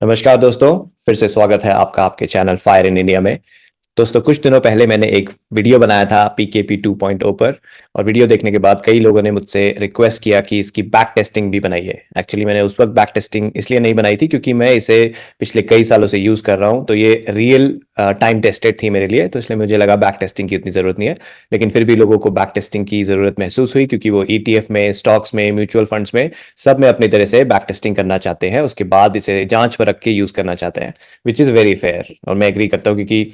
नमस्कार दोस्तों। फिर से स्वागत है आपका आपके चैनल फायर इन इंडिया में। दोस्तों, कुछ दिनों पहले मैंने एक वीडियो बनाया था पीकेपी 2.0 पर, और वीडियो देखने के बाद कई लोगों ने मुझसे रिक्वेस्ट किया कि इसकी बैक टेस्टिंग भी बनाइए। एक्चुअली मैंने उस वक्त बैक टेस्टिंग इसलिए नहीं बनाई थी क्योंकि मैं इसे पिछले कई सालों से यूज़ कर रहा हूं, तो ये रियल टाइम टेस्टेड थी मेरे लिए, तो इसलिए मुझे लगा बैक टेस्टिंग की उतनी ज़रूरत नहीं है। लेकिन फिर भी लोगों को बैक टेस्टिंग की ज़रूरत महसूस हुई क्योंकि वो ईटीएफ में, स्टॉक्स में, म्यूचुअल फंड्स में, सब में अपनी तरह से बैक टेस्टिंग करना चाहते हैं, उसके बाद इसे जांच पर रख के यूज़ करना चाहते हैं, विच इज़ वेरी फेयर। और मैं एग्री करता हूँ क्योंकि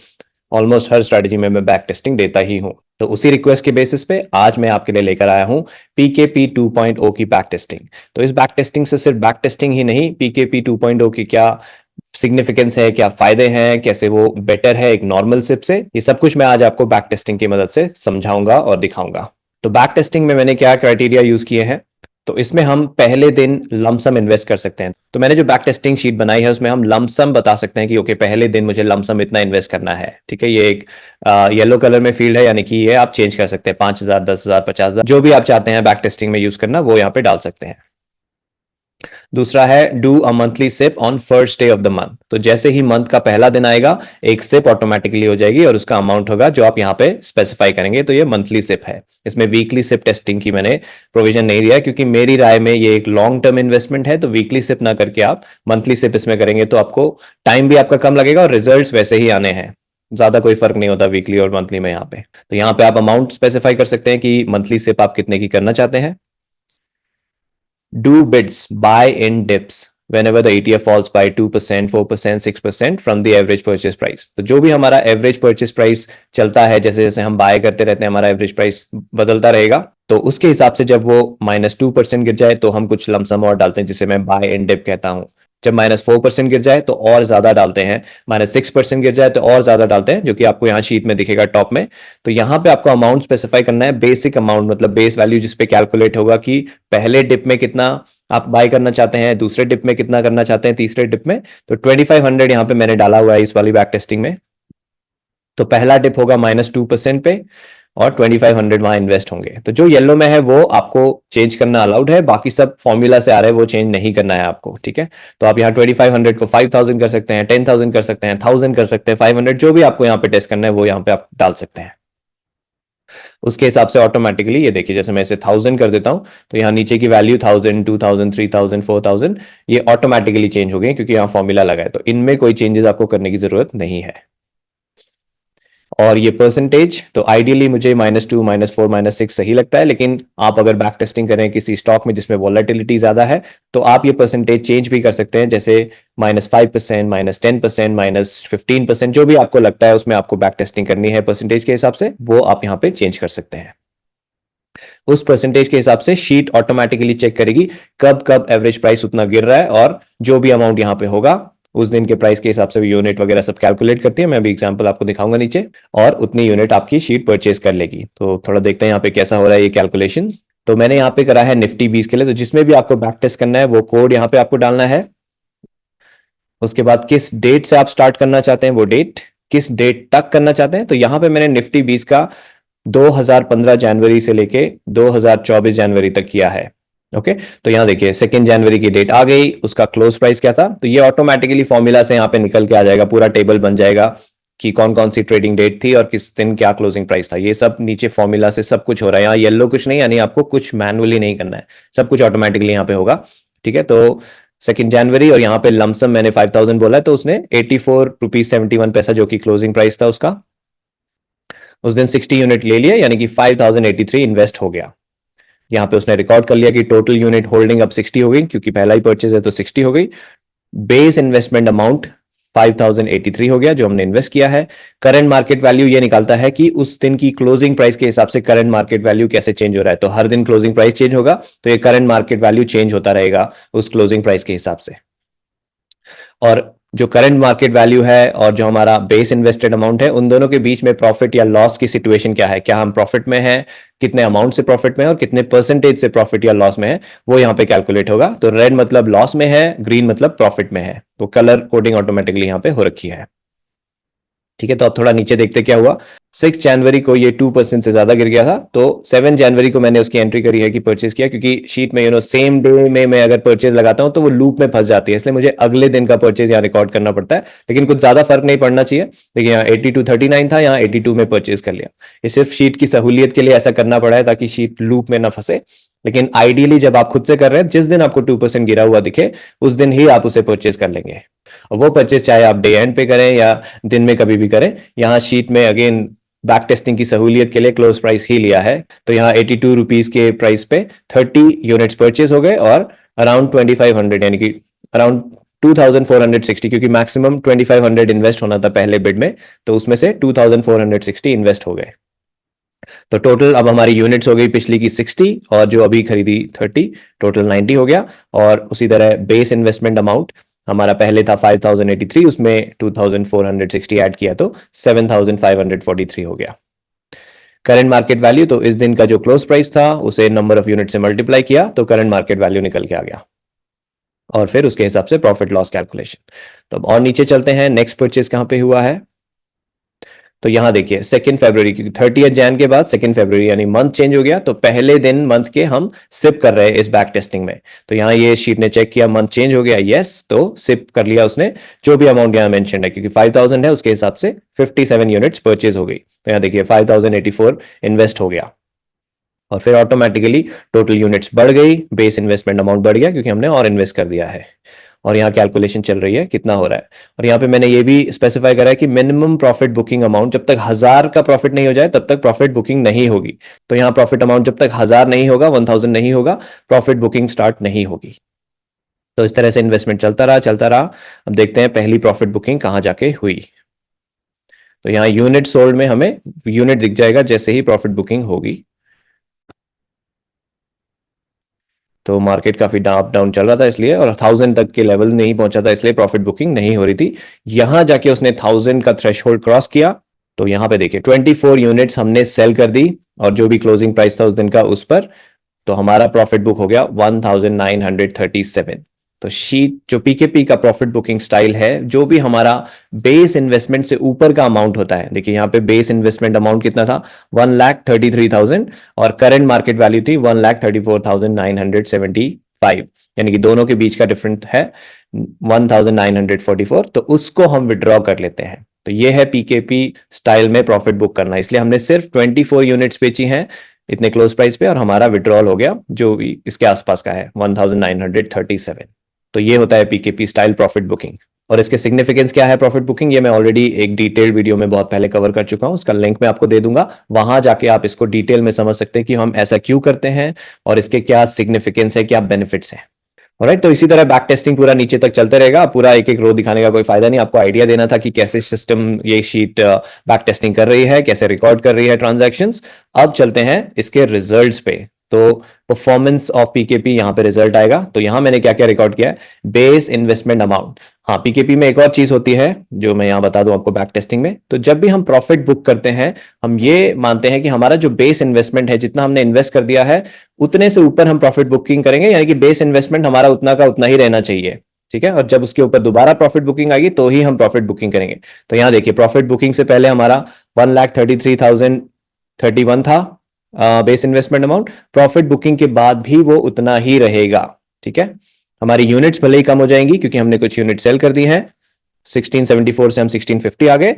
ऑलमोस्ट हर स्ट्रेटजी में मैं बैक टेस्टिंग देता ही हूं। तो उसी रिक्वेस्ट के बेसिस पे आज मैं आपके लिए लेकर आया हूं पीकेपी 2.0 की बैक टेस्टिंग। तो इस बैक टेस्टिंग से सिर्फ बैक टेस्टिंग ही नहीं, पीकेपी 2.0 की क्या सिग्निफिकेंस है, क्या फायदे हैं, कैसे वो बेटर है एक नॉर्मल सिप से, ये सब कुछ मैं आज आपको बैक टेस्टिंग की मदद से समझाऊंगा और दिखाऊंगा। तो बैक टेस्टिंग में मैंने क्या क्राइटेरिया यूज किए हैं, तो इसमें हम पहले दिन लमसम इन्वेस्ट कर सकते हैं। तो मैंने जो बैक टेस्टिंग शीट बनाई है उसमें हम लमसम बता सकते हैं कि ओके, पहले दिन मुझे लमसम इतना इन्वेस्ट करना है। ठीक है, ये एक येलो कलर में फील्ड है, यानी कि ये आप चेंज कर सकते हैं, 5,000, 10,000, 50,000, जो भी आप चाहते हैं बैक टेस्टिंग में यूज करना वो यहाँ पे डाल सकते हैं। दूसरा है do a monthly SIP on first day of the month. तो जैसे ही मंथ का पहला दिन आएगा एक सिप ऑटोमेटिकली हो जाएगी और उसका अमाउंट होगा जो आप यहाँ पे स्पेसिफाई करेंगे, तो ये मंथली सिप है। इसमें वीकली सिप टेस्टिंग की मैंने प्रोविजन नहीं दिया क्योंकि मेरी राय में ये एक लॉन्ग टर्म इन्वेस्टमेंट है, तो वीकली सिप ना करके आप मंथली सिप इसमें करेंगे तो आपको टाइम भी आपका कम लगेगा और रिजल्ट वैसे ही आने हैं। ज्यादा कोई फर्क नहीं होता वीकली और मंथली में यहाँ पे। तो यहाँ पे आप अमाउंट स्पेसिफाई कर सकते हैं कि मंथली सिप आप कितने की करना चाहते हैं। Do bids buy in dips whenever the ETF falls by 2%, 4%, 6% from the average purchase price। तो जो भी हमारा एवरेज परचेस प्राइस चलता है, जैसे जैसे हम बाय करते रहते हैं हमारा एवरेज प्राइस बदलता रहेगा, तो उसके हिसाब से जब वो -2% गिर जाए तो हम कुछ लमसम और डालते हैं जिसे मैं बाय इन डिप कहता हूं। जब -4% गिर जाए तो और ज्यादा डालते हैं, -6% गिर जाए तो और ज्यादा डालते हैं, जो कि आपको यहाँ शीट में दिखेगा टॉप में। तो यहाँ पे आपको अमाउंट स्पेसिफाई करना है, बेसिक अमाउंट मतलब बेस वैल्यू जिसपे कैलकुलेट होगा कि पहले डिप में कितना आप बाय करना चाहते हैं, दूसरे डिप में कितना करना चाहते हैं, तीसरे डिप में। तो 2500 यहाँ पे मैंने डाला हुआ है इस वाली बैक टेस्टिंग में। तो पहला डिप होगा -2% पे और 2500 वहां इन्वेस्ट होंगे। तो जो येलो में है वो आपको चेंज करना अलाउड है, बाकी सब फॉर्मूला से आ रहे हैं वो चेंज नहीं करना है आपको। ठीक है, तो आप यहाँ 2500 को 5000 कर सकते हैं, 10,000 कर सकते हैं, 1000 कर सकते हैं, 500, जो भी आपको यहाँ पे टेस्ट करना है वो यहाँ पे आप डाल सकते हैं। उसके हिसाब से ऑटोमेटिकली ये देखिए, जैसे मैं इसे 1000 कर देता हूं तो यहाँ नीचे की वैल्यू 1000, 2000, 3000, 4000 ये ऑटोमेटिकली चेंज हो गई क्योंकि यहाँ फॉर्मूला लगा है। तो इनमें कोई चेंजेस आपको करने की जरूरत नहीं है। और ये परसेंटेज तो आइडियली मुझे -2, -4, -6 सही लगता है, लेकिन आप अगर बैक टेस्टिंग करें किसी स्टॉक में जिसमें वॉलेटिलिटी ज्यादा है तो आप ये परसेंटेज चेंज भी कर सकते हैं, जैसे -5%, -10%, -15%, जो भी आपको लगता है उसमें आपको बैक टेस्टिंग करनी है परसेंटेज के हिसाब से, वो आप यहाँ पे चेंज कर सकते हैं। उस परसेंटेज के हिसाब से शीट ऑटोमेटिकली चेक करेगी कब कब एवरेज प्राइस उतना गिर रहा है, और जो भी अमाउंट यहाँ पे होगा उस दिन के प्राइस के हिसाब से यूनिट वगैरह सब कैलकुलेट करती है। मैं अभी एग्जांपल आपको दिखाऊंगा नीचे, और उतनी यूनिट आपकी शीट परचेज कर लेगी। तो थोड़ा देखते हैं यहाँ पे कैसा हो रहा है ये कैलकुलेशन। तो मैंने यहाँ पे करा है निफ्टी 20 के लिए, तो जिसमें भी आपको बैक टेस्ट करना है वो कोड यहाँ पे आपको डालना है। उसके बाद किस डेट से आप स्टार्ट करना चाहते हैं वो डेट, किस डेट तक करना चाहते हैं। तो यहाँ पे मैंने निफ्टी 20 का 2015 जनवरी से लेके 2024 जनवरी तक किया है। ओके, तो यहाँ देखिए 2 जनवरी की डेट आ गई, उसका क्लोज प्राइस क्या था, तो ये ऑटोमेटिकली फॉर्मूला से यहाँ पे निकल के आ जाएगा, पूरा टेबल बन जाएगा कि कौन कौन सी ट्रेडिंग डेट थी और किस दिन क्या क्लोजिंग प्राइस था। ये सब नीचे फॉर्मूला से सब कुछ हो रहा है। यहाँ येलो कुछ नहीं, यानी आपको कुछ मैनुअली नहीं करना है, सब कुछ ऑटोमेटिकली यहाँ पे होगा। ठीक है, तो 2 जनवरी और यहाँ पे लमसम मैंने 5000 बोला है, तो उसने 84 रुपीज 71 पैसा जो कि क्लोजिंग प्राइस था उसका, उस दिन 60 यूनिट ले लिया, यानी कि 5083 इन्वेस्ट हो गया। यहाँ पे उसने रिकॉर्ड कर लिया कि टोटल यूनिट होल्डिंग अब 60 हो गई, क्योंकि पहला ही परचेज है तो 60 हो गई। बेस इन्वेस्टमेंट अमाउंट 5083 हो गया जो हमने इन्वेस्ट किया है। करंट मार्केट वैल्यू ये निकालता है कि उस दिन की क्लोजिंग प्राइस के हिसाब से करंट मार्केट वैल्यू कैसे चेंज हो रहा है। तो हर दिन क्लोजिंग प्राइस चेंज होगा, तो ये करंट मार्केट वैल्यू चेंज होता रहेगा उस क्लोजिंग प्राइस के हिसाब से। और जो करंट मार्केट वैल्यू है और जो हमारा बेस इन्वेस्टेड अमाउंट है, उन दोनों के बीच में प्रॉफिट या लॉस की सिचुएशन क्या है, क्या हम प्रॉफिट में हैं, कितने अमाउंट से प्रॉफिट में है और कितने परसेंटेज से प्रॉफिट या लॉस में है, वो यहाँ पे कैलकुलेट होगा। तो रेड मतलब लॉस में है, ग्रीन मतलब प्रॉफिट में है, तो कलर कोडिंग ऑटोमेटिकली यहाँ पे हो रखी है। ठीक है, तो अब थोड़ा नीचे देखते क्या हुआ। 6 जनवरी को ये 2% से ज्यादा गिर गया था, तो 7 जनवरी को मैंने उसकी एंट्री करी है कि परचेज किया, क्योंकि शीट में सेम डे में मैं अगर परचेज लगाता हूं तो वो लूप में फंस जाती है, इसलिए मुझे अगले दिन का परचेज यहाँ रिकॉर्ड करना पड़ता है। लेकिन कुछ ज्यादा फर्क नहीं पड़ना चाहिए। देखिए यहाँ 8239 था, यहाँ 82 में परचेज कर लिया। ये सिर्फ शीट की सहूलियत के लिए ऐसा करना पड़ा है ताकि शीट लूप में ना फंसे। लेकिन आइडियली जब आप खुद से कर रहे हैं, जिस दिन आपको 2% गिरा हुआ दिखे उस दिन ही आप उसे परचेज कर लेंगे। और वो परचेज चाहे आप डे एंड पे करें या दिन में कभी भी करें, यहाँ शीट में अगेन बैक टेस्टिंग की सहूलियत के लिए क्लोज प्राइस ही लिया है। तो यहाँ 82 रुपीज के प्राइस पे 30 यूनिट्स परचेज हो गए और अराउंड 2500 यानी कि अराउंड 2460, क्योंकि मैक्सिमम 2500 इन्वेस्ट होना था पहले बिड में, तो उसमें से 2460 इन्वेस्ट हो गए। तो टोटल अब हमारी यूनिट्स हो गई पिछली की 60 और जो अभी खरीदी 30, टोटल 90 हो गया। और उसी तरह बेस इन्वेस्टमेंट अमाउंट हमारा पहले था 5083, उसमें 2460 ऐड किया तो 7543 हो गया। करंट मार्केट वैल्यू, तो इस दिन का जो क्लोज प्राइस था उसे नंबर ऑफ यूनिट से मल्टीप्लाई किया तो करंट मार्केट वैल्यू निकल के आ गया, और फिर उसके हिसाब से प्रॉफिट लॉस कैलकुलेशन। तो अब और नीचे चलते हैं, नेक्स्ट परचेज कहां पे हुआ है। तो यहां देखिए 2 फरवरी, क्योंकि 30 जैन के बाद 2 फरवरी यानी मंथ चेंज हो गया, तो पहले दिन मंथ के हम सिप कर रहे हैं इस बैक टेस्टिंग में। तो यहाँ ये शीट ने चेक किया मंथ चेंज हो गया, यस, तो सिप कर लिया उसने जो भी अमाउंट यहाँ मेंशन है, क्योंकि 5000 है उसके हिसाब से 57 यूनिट्स परचेज हो गई। तो यहाँ देखिए 5084 इन्वेस्ट हो गया, और फिर ऑटोमेटिकली टोटल यूनिट्स बढ़ गई, बेस इन्वेस्टमेंट अमाउंट बढ़ गया क्योंकि हमने और इन्वेस्ट कर दिया है। और यहाँ कैलकुलेशन चल रही है कितना हो रहा है, और यहाँ पे मैंने ये भी स्पेसिफाई करा है कि मिनिमम प्रॉफिट बुकिंग अमाउंट, जब तक 1000 का प्रॉफिट नहीं हो जाए तब तक प्रॉफिट बुकिंग नहीं होगी। तो यहाँ प्रॉफिट अमाउंट जब तक 1000 नहीं होगा, 1000 नहीं होगा, प्रॉफिट बुकिंग स्टार्ट नहीं होगी। तो इस तरह से इन्वेस्टमेंट चलता रहा चलता रहा। अब देखते हैं पहली प्रॉफिट बुकिंग कहाँ जाके हुई। तो यहाँ यूनिट सोल्ड में हमें यूनिट दिख जाएगा जैसे ही प्रॉफिट बुकिंग होगी। तो मार्केट काफी अप डाउन चल रहा था इसलिए, और 1000 तक के लेवल नहीं पहुंचा था इसलिए प्रॉफिट बुकिंग नहीं हो रही थी। यहां जाके उसने 1000 का थ्रेशहोल्ड क्रॉस किया, तो यहां पे देखिए 24 यूनिट्स हमने सेल कर दी, और जो भी क्लोजिंग प्राइस था उस दिन का उस पर, तो हमारा प्रॉफिट बुक हो गया 1937। तो शीट जो पीकेपी का प्रॉफिट बुकिंग स्टाइल है, जो भी हमारा बेस इन्वेस्टमेंट से ऊपर का अमाउंट होता है, देखिए यहाँ पे बेस इन्वेस्टमेंट अमाउंट कितना था 1,33,000 और करंट मार्केट वैल्यू थी 1,34,975, यानी कि दोनों के बीच का डिफरेंस है 1944, तो उसको हम विड्रॉ कर लेते हैं। तो ये है पीकेपी स्टाइल में प्रॉफिट बुक करना, इसलिए हमने सिर्फ 24 यूनिट्स बेची हैं इतने क्लोज प्राइस पे, और हमारा विड्रॉल हो गया जो भी इसके आसपास का है 1937। तो ये होता है पीकेपी स्टाइल प्रॉफिट बुकिंग। और इसके सिग्निफिकेंस क्या है प्रॉफिट बुकिंग, ये मैं ऑलरेडी एक डिटेल्ड वीडियो में बहुत पहले कवर कर चुका हूं, उसका लिंक मैं आपको दे दूंगा, वहां जाके आप इसको डिटेल में समझ सकते हैं कि हम ऐसा क्यों करते हैं और इसके क्या सिग्निफिकेंस है, क्या बेनिफिट्स हैं। ऑलराइट, तो इसी तरह बैक टेस्टिंग पूरा नीचे तक चलते रहेगा। पूरा एक एक रो दिखाने का कोई फायदा नहीं, आपको आइडिया देना था कि कैसे सिस्टम ये शीट बैक टेस्टिंग कर रही है, कैसे रिकॉर्ड कर रही है ट्रांजैक्शंस। अब चलते हैं इसके रिजल्ट्स पे। तो परफॉर्मेंस ऑफ पीकेपी यहाँ पे रिजल्ट आएगा। तो यहाँ मैंने क्या क्या रिकॉर्ड किया है, बेस इन्वेस्टमेंट अमाउंट। हाँ, पीकेपी में एक और चीज होती है जो मैं यहाँ बता दूं आपको बैक टेस्टिंग में। तो जब भी हम प्रॉफिट बुक करते हैं, हम ये मानते हैं कि हमारा जो बेस इन्वेस्टमेंट है, जितना हमने इन्वेस्ट कर दिया है उतने से ऊपर हम प्रॉफिट बुकिंग करेंगे, यानी कि बेस इन्वेस्टमेंट हमारा उतना का उतना ही रहना चाहिए। ठीक है, और जब उसके ऊपर दोबारा प्रॉफिट बुकिंग आएगी तो ही हम प्रॉफिट बुकिंग करेंगे। तो यहाँ देखिए प्रॉफिट बुकिंग से पहले हमारा 1,33,031 था base investment amount, profit booking के बाद भी वो उतना ही रहेगा। ठीक है, हमारी यूनिट्स भले ही कम हो जाएंगी क्योंकि हमने कुछ यूनिट सेल कर दी हैं, 1674 से हम 1650 आ गए,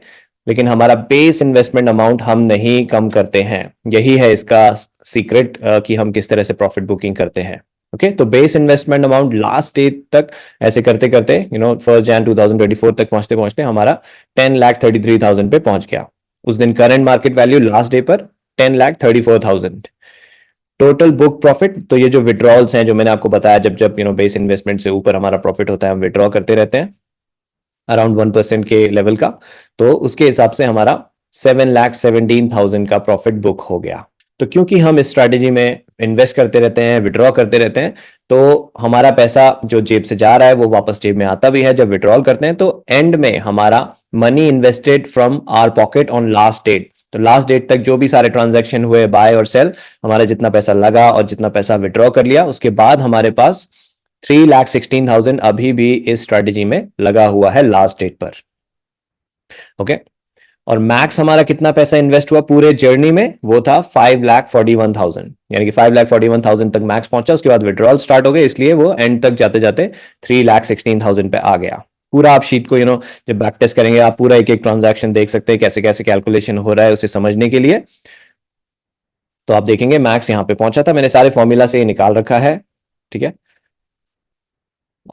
लेकिन हमारा बेस इन्वेस्टमेंट अमाउंट हम नहीं कम करते हैं। यही है इसका सीक्रेट कि हम किस तरह से प्रॉफिट बुकिंग करते हैं। ओके, तो base investment amount last date तक ऐसे करते करते 1 जैन 2024 तक पहुंचते पहुंचते हमारा 10,33,000 पे पहुंच गया। उस दिन current market value last day पर 10,34,000। टोटल बुक प्रॉफिट, तो ये जो विड्रॉल्स हैं जो मैंने आपको बताया, जब जब बेस इन्वेस्टमेंट से ऊपर हमारा प्रॉफिट होता है हम विड्रॉ करते रहते हैं अराउंड 1% के लेवल का, तो उसके हिसाब से हमारा 7,17,000 का प्रॉफिट बुक हो गया। तो क्योंकि हम इस स्ट्रैटेजी में इन्वेस्ट करते रहते हैं, विड्रॉ करते रहते हैं, तो हमारा पैसा जो जेब से जा रहा है वो वापस जेब में आता भी है। जब विड्रॉल करते हैं तो एंड में हमारा money invested from our pocket on last date, तो लास्ट डेट तक जो भी सारे ट्रांजैक्शन हुए बाय और सेल, हमारा जितना पैसा लगा और जितना पैसा विड्रॉ कर लिया, उसके बाद हमारे पास 3,16,000 अभी भी इस स्ट्रैटेजी में लगा हुआ है लास्ट डेट पर। ओके, और मैक्स हमारा कितना पैसा इन्वेस्ट हुआ पूरे जर्नी में, वो था 5,41,000, यानी कि 5,41,000 तक मैक्स पहुंचा। उसके बाद विड्रॉल स्टार्ट हो गए, इसलिए वो एंड तक जाते जाते 3,16,000 पे आ गया। पूरा आप शीट को जब बैक टेस्ट करेंगे, आप पूरा एक एक ट्रांजैक्शन देख सकते हैं, कैसे कैसे कैलकुलेशन हो रहा है उसे समझने के लिए। तो आप देखेंगे मैक्स यहां पे पहुंचा था, मैंने सारे फॉर्मूला से निकाल रखा है, ठीक है।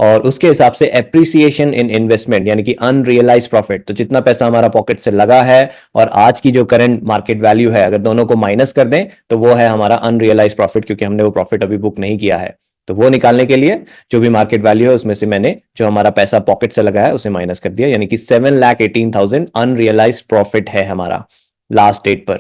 और उसके हिसाब से एप्रिसिएशन इन इन्वेस्टमेंट यानी कि अनरियलाइज प्रॉफिट, तो जितना पैसा हमारा पॉकेट से लगा है और आज की जो करंट मार्केट वैल्यू है, अगर दोनों को माइनस कर दें तो वो है हमारा अनरियलाइज प्रॉफिट, क्योंकि हमने वो प्रॉफिट अभी बुक नहीं किया है। तो वो निकालने के लिए जो भी मार्केट वैल्यू है उसमें से मैंने जो हमारा पैसा पॉकेट से लगा है उसे माइनस कर दिया, यानी कि 7,18,000 अनरियलाइज प्रॉफिट है हमारा लास्ट डेट पर।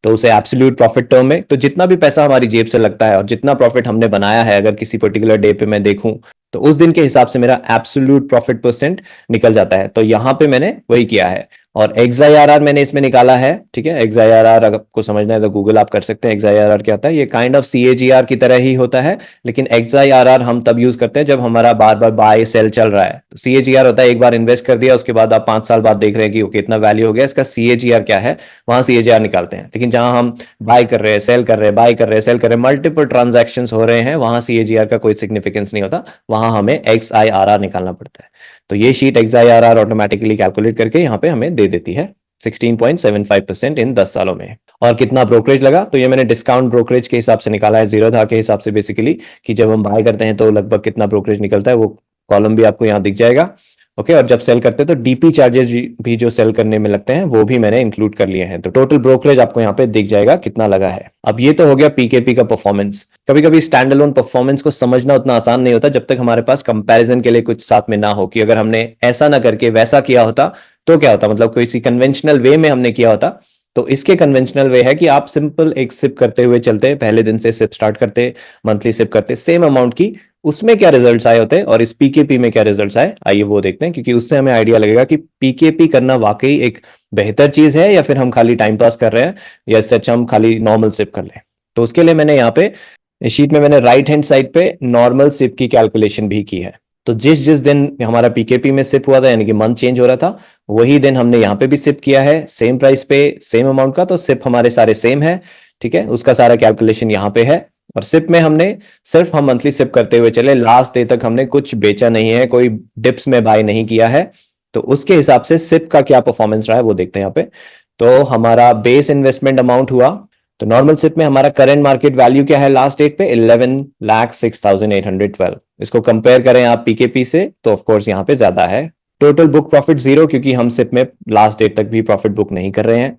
तो उसे एब्सोल्यूट प्रॉफिट टर्म में, तो जितना भी पैसा हमारी जेब से लगता है और जितना प्रॉफिट हमने बनाया है, अगर किसी पर्टिकुलर डे पे मैं देखूं तो उस दिन के हिसाब से मेरा एब्सोल्यूट प्रॉफिट परसेंट निकल जाता है। तो यहां पे मैंने वही किया है। और XIRR मैंने इसमें निकाला है, ठीक है। XIRR अगर आपको समझना है तो गूगल आप कर सकते हैं। XIRR क्या होता है, ये काइंड ऑफ CAGR की तरह ही होता है, लेकिन XIRR हम तब यूज करते हैं जब हमारा बार बार बाय सेल चल रहा है। तो CAGR होता है एक बार इन्वेस्ट कर दिया, उसके बाद आप 5 साल बाद देख रहे हैं कि कितना वैल्यू हो गया, इसका CAGR क्या है, वहां CAGR निकालते हैं। लेकिन जहां हम बाय कर रहे हैं, सेल कर रहे हैं, बाय कर रहे हैं, सेल कर रहे हैं, मल्टीपल ट्रांजैक्शंस हो रहे हैं, वहां CAGR का कोई सिग्निफिकेंस नहीं होता, वहां हमें XIRR निकालना पड़ता है। तो ये शीट XIRR ऑटोमेटिकली कैलकुलेट करके यहाँ पे हमें दे देती है 16.75% इन 10 सालों में। और कितना ब्रोकरेज लगा, तो ये मैंने डिस्काउंट ब्रोकरेज के हिसाब से निकाला है, जीरो था के हिसाब से, बेसिकली कि जब हम बाय करते हैं तो लगभग कितना ब्रोकरेज निकलता है, वो कॉलम भी आपको यहाँ दिख जाएगा। ओके, और जब सेल करते हैं तो डीपी चार्जेस भी जो सेल करने में लगते हैं वो भी मैंने इंक्लूड कर लिए हैं। तो टोटल ब्रोकरेज आपको यहाँ पे दिख जाएगा कितना लगा है। अब ये तो हो गया पीकेपी का परफॉर्मेंस। कभी कभी स्टैंड अलोन परफॉर्मेंस को समझना उतना आसान नहीं होता जब तक हमारे पास कंपैरिजन के लिए कुछ साथ में ना हो, कि अगर हमने ऐसा ना करके वैसा किया होता तो क्या होता, मतलब किसी कन्वेंशनल वे में हमने किया होता। तो इसके कन्वेंशनल वे है कि आप सिंपल एक सिप करते हुए चलते, पहले दिन से सिप स्टार्ट करते, मंथली सिप करते सेम अमाउंट की, उसमें क्या रिजल्ट्स आए होते हैं और इस पीकेपी में क्या रिजल्ट्स आए, आइए वो देखते हैं, क्योंकि उससे हमें आइडिया लगेगा कि पीकेपी करना वाकई एक बेहतर चीज है या फिर हम खाली टाइम पास कर रहे हैं, या इससे अच्छा हम खाली नॉर्मल सिप कर लें। तो उसके लिए मैंने यहाँ पे इस शीट में मैंने राइट हैंड साइड पे नॉर्मल सिप की कैलकुलेशन भी की है। तो जिस जिस दिन हमारा पीकेपी में सिप हुआ था, यानी कि मंथ चेंज हो रहा था, वही दिन हमने यहाँ पे भी सिप किया है, सेम प्राइस पे सेम अमाउंट का, तो सिप हमारे सारे सेम है, ठीक है। उसका सारा कैलकुलेशन यहाँ पे है। और सिप में हमने सिर्फ हम मंथली सिप करते हुए चले, लास्ट डे तक हमने कुछ बेचा नहीं है, कोई डिप्स में बाय नहीं किया है। तो उसके हिसाब से सिप का क्या परफॉर्मेंस रहा है वो देखते हैं यहाँ पे। तो हमारा बेस इन्वेस्टमेंट अमाउंट हुआ, तो नॉर्मल सिप में हमारा करंट मार्केट वैल्यू क्या है लास्ट डेट पे, 11,06,812। इसको कंपेयर करें आप पीकेपी से तो ऑफकोर्स यहाँ पे ज्यादा है। टोटल बुक प्रॉफिट 0, क्योंकि हम सिप में लास्ट डेट तक भी प्रॉफिट बुक नहीं कर रहे हैं।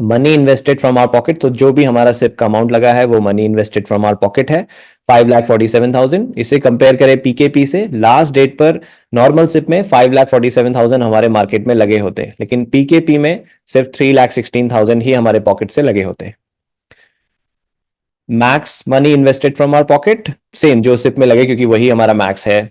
Money invested from our pocket, तो जो भी हमारा सिप का अमाउंट लगा है वो money invested from our pocket है, 5,47,000। इसे कंपेयर करें पीकेपी से, लास्ट डेट पर नॉर्मल सिप में 5,47,000 हमारे मार्केट में लगे होते, लेकिन पीकेपी में सिर्फ 3,16,000 ही हमारे पॉकेट से लगे होते। Max money invested from our pocket same जो सिप में लगे, क्योंकि वही हमारा मैक्स है,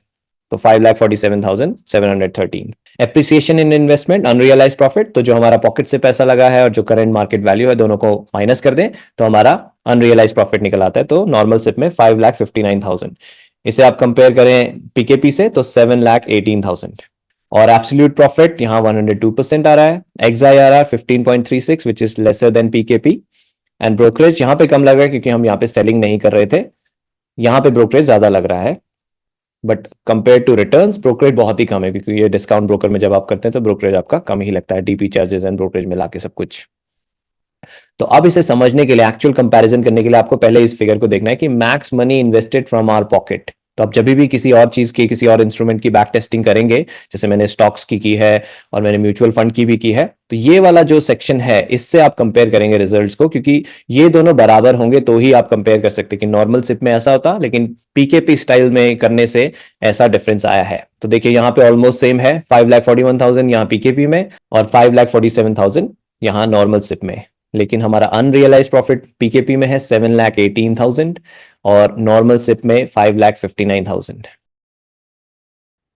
तो 5,47,713। Appreciation in investment unrealised profit, तो जो हमारा पॉकेट से पैसा लगा है और जो करंट मार्केट वैल्यू है दोनों को माइनस कर दें तो हमारा अनरियलाइज प्रॉफिट निकल आता है, तो नॉर्मल सिप में 5,59,000। इसे आप कंपेयर करें पीकेपी से तो 7,18,000। और एब्सोल्यूट प्रॉफिट यहाँ 102% आ रहा है। XIRR 15.36 which is lesser than PKP. And brokerage यहाँ पे कम लग रहा है क्योंकि हम यहाँ पे सेलिंग नहीं कर रहे थे, यहाँ पे ब्रोकरेज ज्यादा लग रहा है, but compare to returns brokerage बहुत ही कम है, क्योंकि ये डिस्काउंट ब्रोकर में जब आप करते हैं तो ब्रोकरेज आपका कम ही लगता है, डीपी चार्जेस एंड ब्रोकरेज मिला के सब कुछ। तो अब इसे समझने के लिए, एक्चुअल कंपैरिजन करने के लिए आपको पहले इस फिगर को देखना है कि max money invested from our pocket. तो आप जब भी किसी और चीज की, किसी और इंस्ट्रूमेंट की बैक टेस्टिंग करेंगे, जैसे मैंने स्टॉक्स की है और मैंने म्यूचुअल फंड की भी की है, तो ये वाला जो सेक्शन है इससे आप कंपेयर करेंगे रिजल्ट्स को, क्योंकि ये दोनों बराबर होंगे तो ही आप कंपेयर कर सकते हैं कि नॉर्मल सिप में ऐसा होता, लेकिन पीकेपी स्टाइल में करने से ऐसा डिफरेंस आया है। तो देखिए यहाँ पे ऑलमोस्ट सेम है, 5,41,000 यहाँ पीकेपी में और 5,47,000 यहाँ नॉर्मल सिप में, लेकिन हमारा अनरियलाइज प्रॉफिट पीकेपी में है 7,18,000 और नॉर्मल सिप में 5,59,000।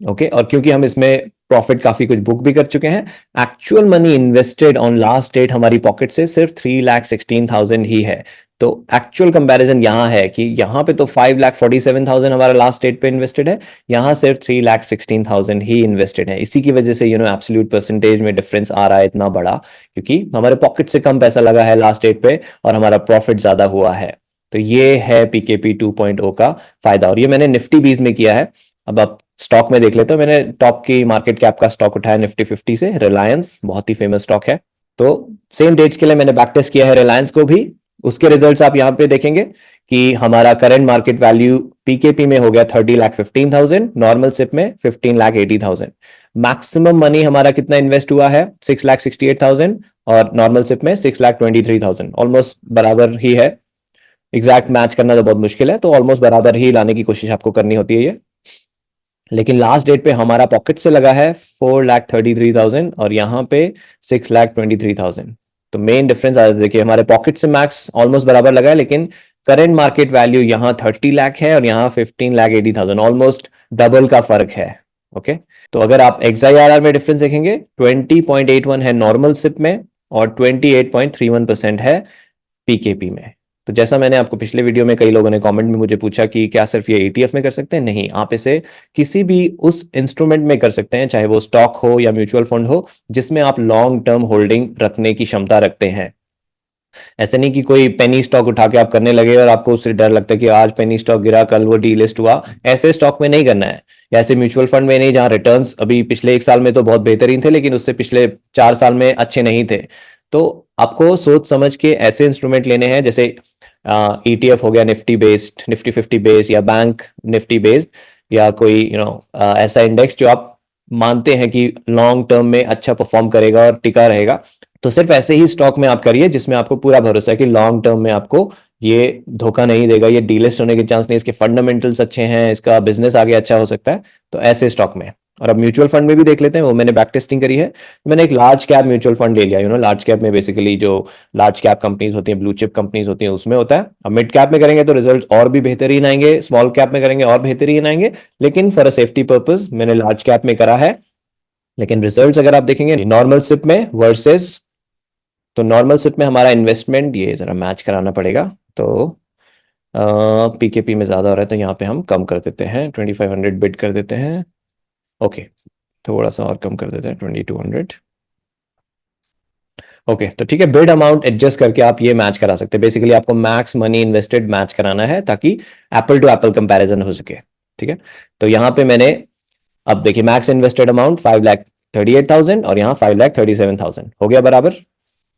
ओके, और क्योंकि हम इसमें प्रॉफिट काफी कुछ बुक भी कर चुके हैं, actual money invested on last date हमारी पॉकेट से सिर्फ 3,16,000 ही है। तो एक्चुअल कंपैरिजन यहाँ है कि यहाँ पे तो 5,47,000 हमारा लास्ट डेट पे इन्वेस्टेड है, यहाँ सिर्फ 3,16,000 ही इन्वेस्टेड है। इसी की वजह से एब्सोल्यूट परसेंटेज में डिफरेंस आ रहा है इतना बड़ा, क्योंकि हमारे पॉकेट से कम पैसा लगा है लास्ट डेट पे और हमारा प्रॉफिट ज्यादा हुआ है। तो ये है पीकेपी 2.0 का फायदा, और ये मैंने निफ्टी बीज में किया है। अब आप स्टॉक में देख लेते हो, मैंने टॉप की मार्केट कैप का स्टॉक उठाया निफ्टी 50 से, रिलायंस बहुत ही फेमस स्टॉक है। तो सेम डेट्स के लिए मैंने बैक टेस्ट किया है रिलायंस को भी। उसके रिजल्ट्स आप यहाँ पे देखेंगे कि हमारा करंट मार्केट वैल्यू पीकेपी में हो गया 30,15,000, नॉर्मल सिप में 15,80,000। मैक्सिमम मनी हमारा कितना इन्वेस्ट हुआ है 6,68,000, और नॉर्मल सिप में 6,23,000। ऑलमोस्ट बराबर ही है, एग्जैक्ट मैच करना तो बहुत मुश्किल है, तो ऑलमोस्ट बराबर ही लाने की कोशिश आपको करनी होती है ये। लेकिन लास्ट डेट पे हमारा पॉकेट से लगा है 4,33,000 और यहाँ पे 6,23,000। तो मेन डिफरेंस देखिए, हमारे पॉकेट से मैक्स ऑलमोस्ट बराबर लगा है, लेकिन करंट मार्केट वैल्यू यहाँ 30 लाख है और यहाँ 15,80,000, ऑलमोस्ट डबल का फर्क है। ओके, तो अगर आप XIRR में डिफरेंस देखेंगे 20.81 है नॉर्मल सिप में और 28.31% है पीकेपी में। तो जैसा मैंने आपको पिछले वीडियो में, कई लोगों ने कमेंट में मुझे पूछा कि क्या सिर्फ ये ETF में कर सकते हैं? नहीं, आप इसे किसी भी उस इंस्ट्रूमेंट में कर सकते हैं, चाहे वो स्टॉक हो या म्यूचुअल फंड हो, जिसमें आप लॉन्ग टर्म होल्डिंग रखने की क्षमता रखते हैं। ऐसे नहीं कि कोई पेनी स्टॉक उठा के आप करने लगे और आपको उससे डर लगता है कि आज पेनी स्टॉक गिरा, कल वो डीलिस्ट हुआ। ऐसे स्टॉक में नहीं करना है, या ऐसे म्यूचुअल फंड में नहीं जहां रिटर्न्स अभी पिछले 1 साल में तो बहुत बेहतरीन थे, लेकिन उससे पिछले 4 साल में अच्छे नहीं थे। तो आपको सोच समझ के ऐसे इंस्ट्रूमेंट लेने हैं, जैसे ETF हो गया निफ्टी बेस्ड, निफ्टी 50 बेस्ड, या बैंक निफ्टी बेस्ड, या कोई ऐसा इंडेक्स जो आप मानते हैं कि लॉन्ग टर्म में अच्छा परफॉर्म करेगा और टिका रहेगा। तो सिर्फ ऐसे ही स्टॉक में आप करिए जिसमें आपको पूरा भरोसा है कि लॉन्ग टर्म में आपको ये धोखा नहीं देगा, ये डीलिस्ट होने के चांस नहीं, इसके फंडामेंटल्स अच्छे हैं, इसका बिजनेस आगे अच्छा हो सकता है। तो ऐसे स्टॉक में। और अब म्यूचुअल फंड में भी देख लेते हैं, वो मैंने बैक टेस्टिंग करी है। मैंने एक लार्ज कैप म्यूचुअल फंड ले लिया। लार्ज कैप में बेसिकली जो लार्ज कैप कंपनीज होती हैं, ब्लू चिप कंपनीज होती हैं, उसमें होता है। अब मिड कैप में करेंगे तो रिजल्ट और भी बेहतरीन आएंगे, स्मॉल कैप में करेंगे और बेहतरीन आएंगे, लेकिन फॉर अ सेफ्टी पर्पज मैंने लार्ज कैप में करा है। लेकिन रिजल्ट्स अगर आप देखेंगे नॉर्मल सिप में वर्सेस, तो नॉर्मल सिप में हमारा इन्वेस्टमेंट, ये जरा मैच कराना पड़ेगा, तो पीकेपी में ज्यादा हो रहा है तो यहाँ पे हम कम कर देते हैं, 2500 बिड कर देते हैं। ओके, थोड़ा सा और कम कर देते हैं, 2200। ओके, तो ठीक है, बिड अमाउंट एडजस्ट करके आप ये मैच करा सकते हैं। बेसिकली आपको मैक्स मनी इन्वेस्टेड मैच कराना है ताकि एप्पल टू एप्पल कंपैरिजन हो सके। ठीक है, तो यहाँ पे मैंने, अब देखिए, मैक्स इन्वेस्टेड अमाउंट 5,38,000 और यहाँ 5,37,000 हो गया बराबर।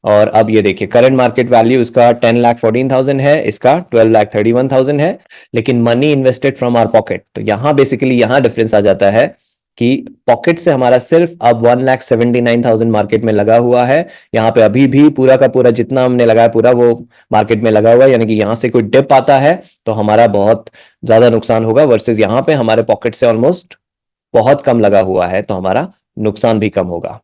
और अब ये देखिए, करंट मार्केट वैल्यू इसका 10,14,000 है, इसका 12,31,000 है, लेकिन money invested from our pocket, तो यहाँ बेसिकली यहाँ डिफरेंस आ जाता है कि पॉकेट से हमारा सिर्फ अब 1,79,000 मार्केट में लगा हुआ है। यहाँ पे अभी भी पूरा का पूरा जितना हमने लगाया पूरा वो मार्केट में लगा हुआ है, यानी कि यहाँ से कोई डिप आता है तो हमारा बहुत ज्यादा नुकसान होगा, वर्सेस यहाँ पे हमारे पॉकेट से ऑलमोस्ट बहुत कम लगा हुआ है तो हमारा नुकसान भी कम होगा।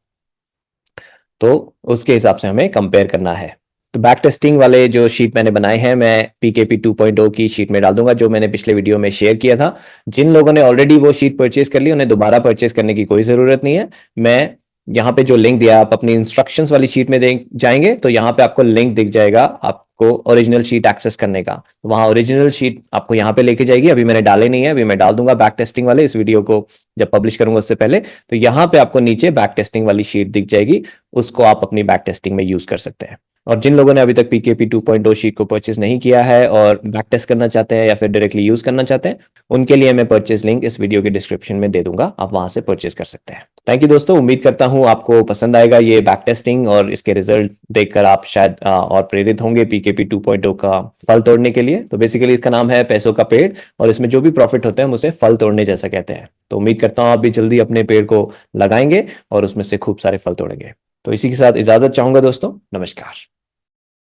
तो उसके हिसाब से हमें कंपेयर करना है। तो बैक टेस्टिंग वाले जो शीट मैंने बनाए हैं, मैं पीकेपी 2.0 की शीट में डाल दूंगा, जो मैंने पिछले वीडियो में शेयर किया था। जिन लोगों ने ऑलरेडी वो शीट परचेज कर ली, उन्हें दोबारा परचेज करने की कोई जरूरत नहीं है। मैं यहाँ पे जो लिंक दिया, आप अपनी इंस्ट्रक्शंस वाली शीट में जाएंगे तो यहाँ पे आपको लिंक दिख जाएगा आपको ओरिजिनल शीट एक्सेस करने का। तो वहाँ ओरिजिनल शीट आपको यहाँ पे लेके जाएगी। अभी मैंने डाले नहीं है, अभी मैं डाल दूंगा बैक टेस्टिंग वाले, इस वीडियो को जब पब्लिश करूंगा उससे पहले। तो यहाँ पे आपको नीचे बैक टेस्टिंग वाली शीट दिख जाएगी, उसको आप अपनी बैक टेस्टिंग में यूज कर सकते हैं। और जिन लोगों ने अभी तक पीकेपी 2.0 शीट को परचेज नहीं किया है और बैक टेस्ट करना चाहते हैं या फिर डायरेक्टली यूज करना चाहते हैं, उनके लिए मैं परचेज लिंक इस वीडियो के डिस्क्रिप्शन में दे दूंगा, आप वहां से परचेज कर सकते हैं। थैंक यू दोस्तों, उम्मीद करता हूं आपको पसंद आएगा ये बैक टेस्टिंग, और इसके रिजल्ट देखकर आप शायद और प्रेरित होंगे पीकेपी 2.0 का फल तोड़ने के लिए। तो बेसिकली इसका नाम है पैसों का पेड़, और इसमें जो भी प्रॉफिट होते हैं हम उसे फल तोड़ने जैसा कहते हैं। तो उम्मीद करता हूं आप भी जल्दी अपने पेड़ को लगाएंगे और उसमें से खूब सारे फल तोड़ेंगे। तो इसी के साथ इजाजत चाहूंगा दोस्तों, नमस्कार।